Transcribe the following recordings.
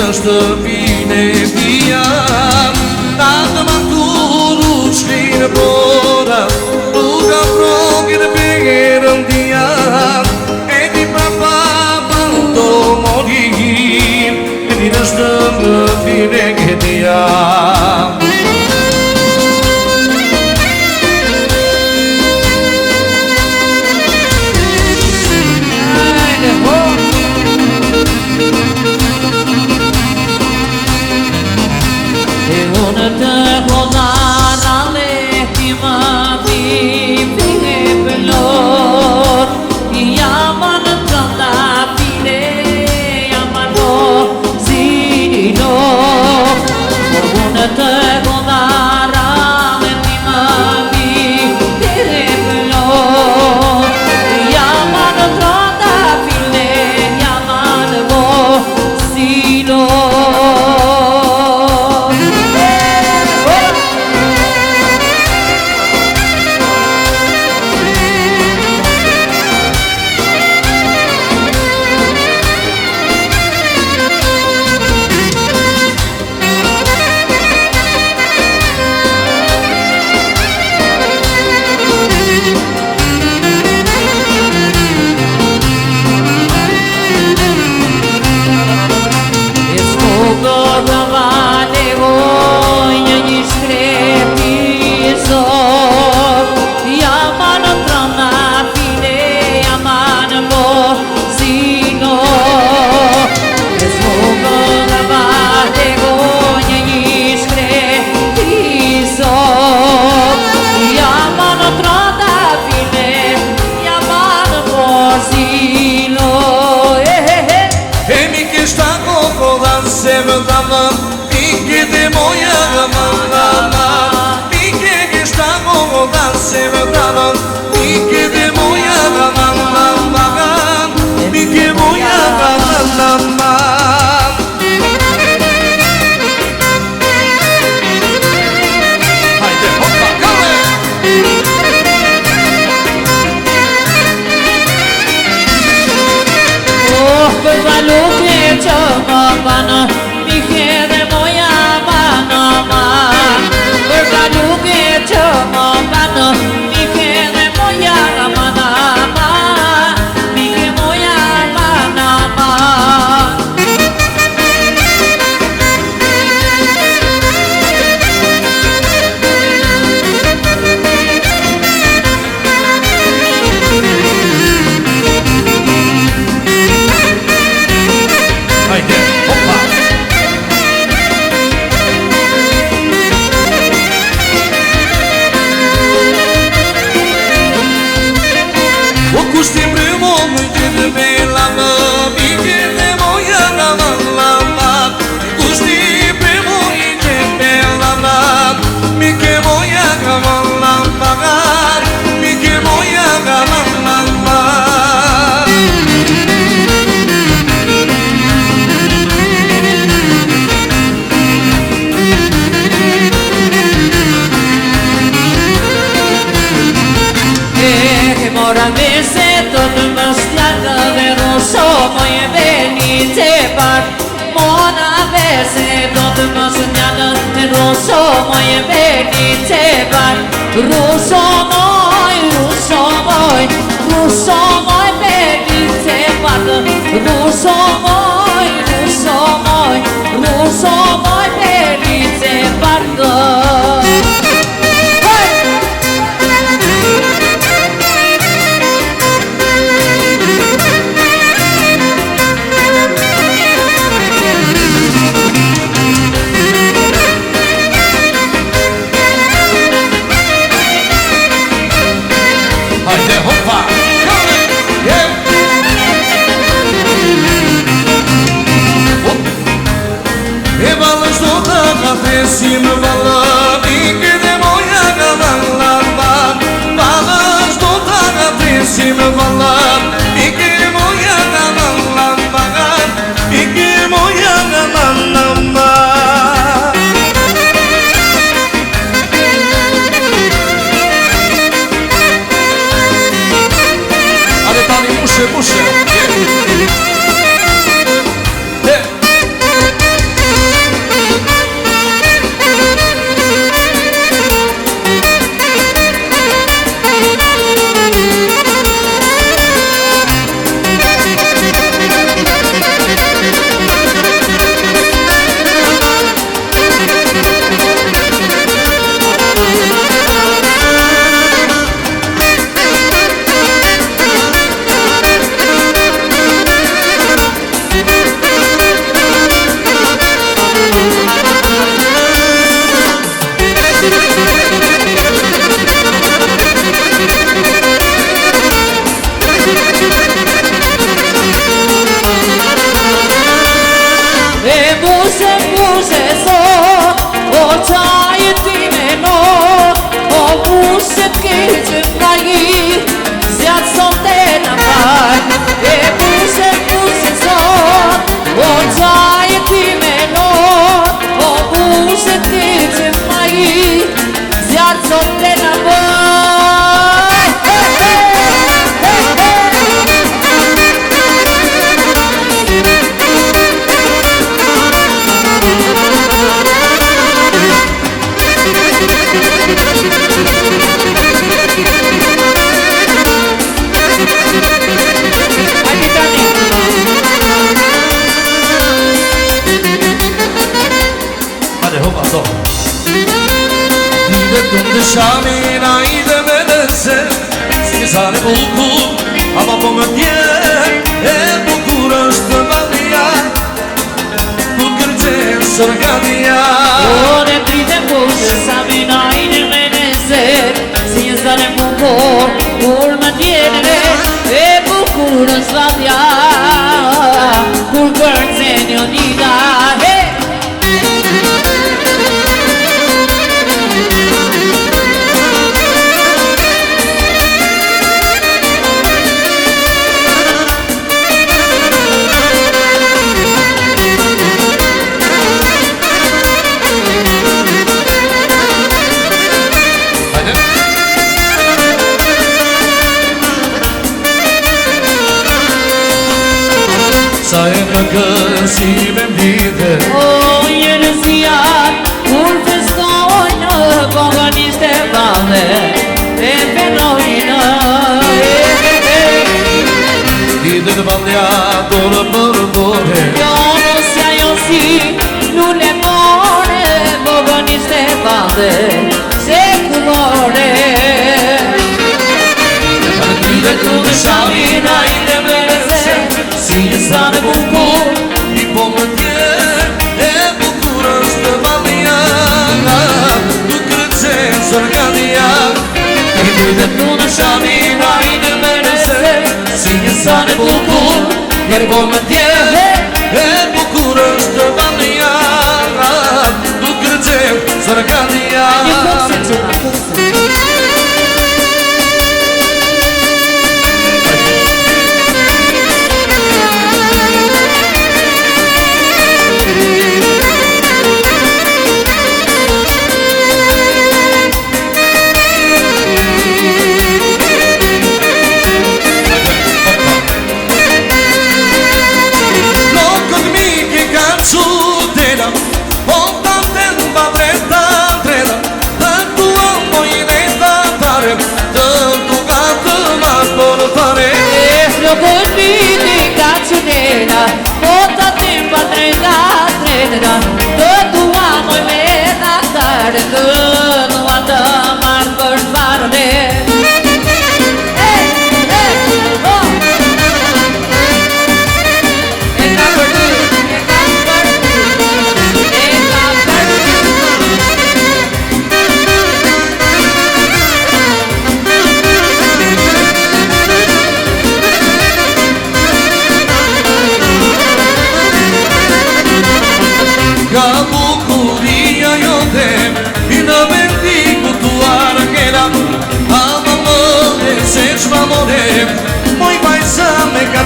Nështë vine via Ta të manturu shkirë bora Luka progin përën dia E ti prapa panto morir E ti nështë vine via presim valla Ike dhe moja nga valla Valla shto ta nga presim valla Ike moja nga valla Ike moja nga valla Ale tani mushe Shamina ide me nëse Si zane bukur Ama po më tjerë E bukur është madhja Bukur gjenë sërgadja Ore prite kushe Shamina ide me nëse Si zane bukur Kur më tjerë E bukur është madhja Bukur gjenë njënida Sa e më kësi me mblidhe O njërësia Kur festojnë Koganisht e vande E penojnë Ide të bandja Dore për dore Jo nësja jo si Lule more Koganisht e vande Se kulore Ide të në shamina Ide me nëse Si zane bukur I po më tjerë E bukur është madhja Bukur gjenë sërgadja Ide të në shamina Ide me nëse Si zane bukur I po më tjerë E bukur është madhja Bukur gjenë sërgadja O tante në badreta dreta Dhe tua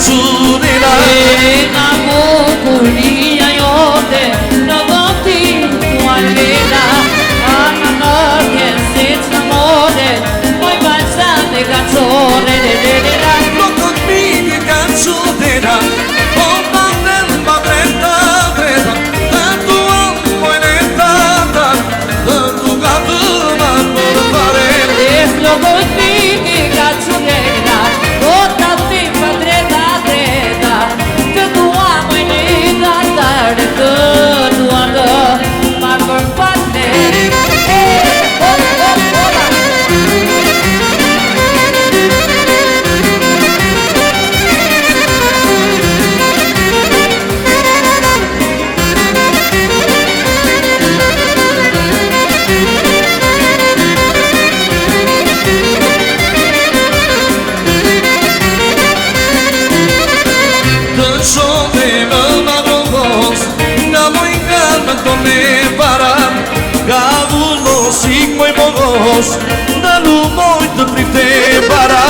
canzunera Una bucuria jote në vëndim tua vela Amor che senza amore poi balzate canzone Non convivi canzunera con tempo trenta trenta tanto amo in età tanto canto ma per fare E lo convivi canzonera Tutta tempo treta treta Che tu amo in età Che tu amo ma per fare Dalu muito triste para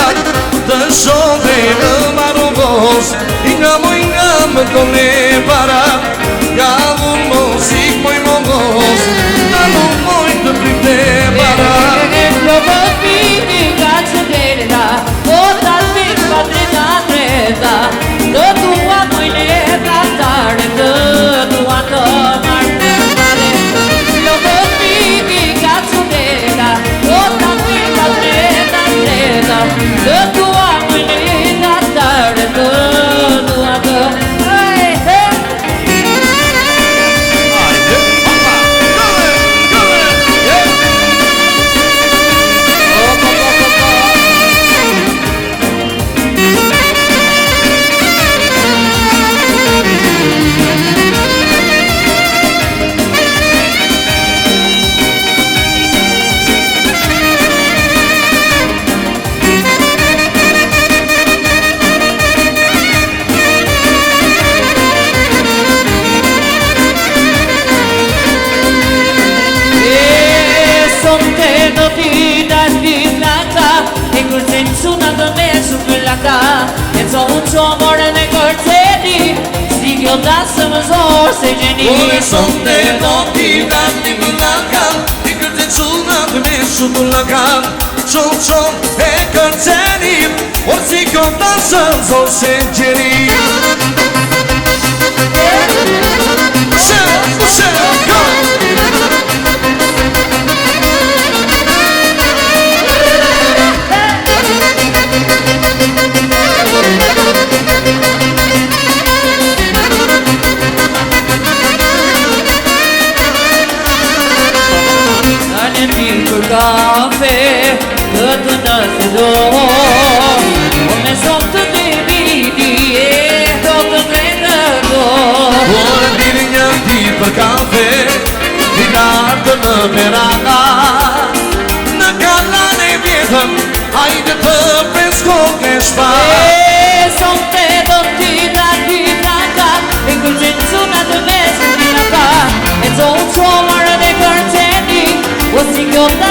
Të shonde në marun vos I nga më tone para Gavu mosik moj mongos Dalu muito triste para Lo convivi canzonera Tutta tempo treta treta Che tu amo in età tarde Che tu amo marte male Lo convivi canzonera Tutta tempo treta treta Che tu amo in età tarde Che tu amo E kur se nësuna të me shumë laka E co unë që amore në kërceni Si kjo dasë më zorë se gjeni Ore sonte non ti danni më laka I kërte quna të me shumë laka Qon e kërceni Por si kjo dasë më zorë se gjeni Kafe, këtë nëse do Unë son të të vidi e do të të do Ore diri një ti për kafe Ti lartë në veranda Në kalan e vjetëm Hajde të fresko ke shpa E son të do t'i da t'i tanka E kërgjën suna të mesë t'i naka E zonë që marrë dhe kërgjeni O si kjo të